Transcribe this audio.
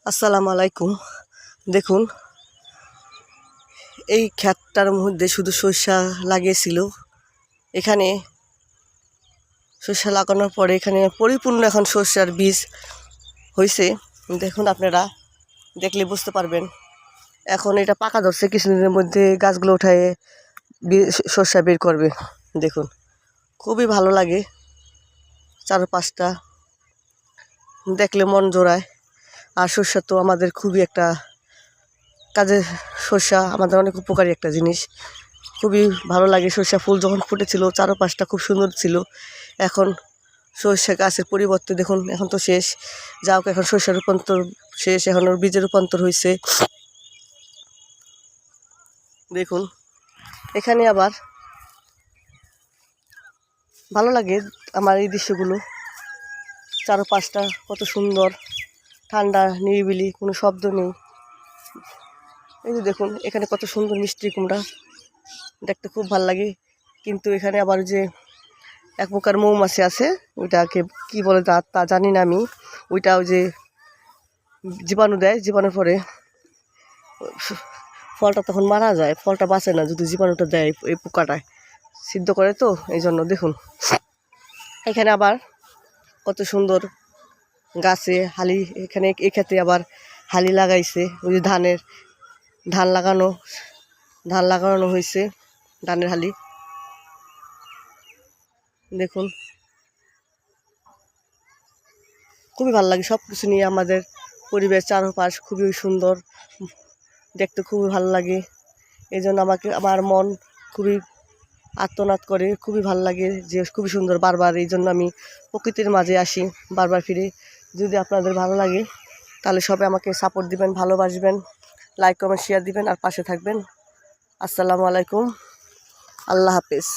আসসালামু আলাইকুম। দেখুন, এই ক্ষেতটার মধ্যে শুধু সরষা লাগিয়েছিল। এখানে সরষা লাগানোর পরে এখানে পরিপূর্ণ এখন সরষার বীজ হয়েছে। দেখুন, আপনারা দেখলে বুঝতে পারবেন। এখন এটা পাকা ধরছে, কিছুদিনের মধ্যে গাছগুলো উঠায় সরষা বের করবে। দেখুন, খুবই ভালো লাগে, চারপাশটা দেখলে মন জোড়ায়। আর সরষা তো আমাদের খুবই একটা কাজে, সরষা আমাদের অনেক উপকারী একটা জিনিস। খুবই ভালো লাগে। সরষা ফুল যখন ফুটেছিল চারপাশটা খুব সুন্দর ছিল। এখন সরষা গাছের পরিবর্তে দেখুন, এখন তো শেষ, যা হোক এখন সরষার রূপান্তর শেষ, এখন ওর বীজের রূপান্তর হয়েছে। দেখুন, এখানে আবার ভালো লাগে আমার এই দৃশ্যগুলো। চারপাশটা কত সুন্দর, ঠান্ডা, নিরিবিলি, কোনো শব্দ নেই। এই যে দেখুন, এখানে কত সুন্দর মিষ্টি কুমড়া, দেখতে খুব ভালো লাগে। কিন্তু এখানে আবার যে এক প্রকার মৌমাছি আছে, ওইটাকে কি বলে তা জানি না আমি। ওইটা ওই যে জীবাণু দেয়, জীবাণুর পরে ফলটা তখন মারা যায়, ফলটা বাঁচে না যদি জীবাণুটা দেয়। এই পোকাটায় সিদ্ধ করে, তো এই জন্য। দেখুন, এখানে আবার কত সুন্দর গাছে হালি, এখানে এক্ষেত্রে আবার হালি লাগাইছে। ওই যে ধান লাগানো হয়েছে, ধানের হালি। দেখুন, খুবই ভালো লাগে সব কিছু নিয়ে। আমাদের পরিবেশ চারপাশ খুবই সুন্দর, দেখতে খুবই ভালো লাগে। এই জন্য আমার মন খুবই আর্তনাদ করে, খুবই ভালো লাগে যে খুবই সুন্দর। বারবার এই জন্য আমি প্রকৃতির মাঝে আসি, বারবার ফিরে। যদি আপনাদের ভালো লাগে তাহলে সবাই আমাকে সাপোর্ট দিবেন, ভালোবাসবেন, লাইক কমেন্ট শেয়ার দিবেন আর পাশে থাকবেন। আসসালামু আলাইকুম, আল্লাহ হাফেজ।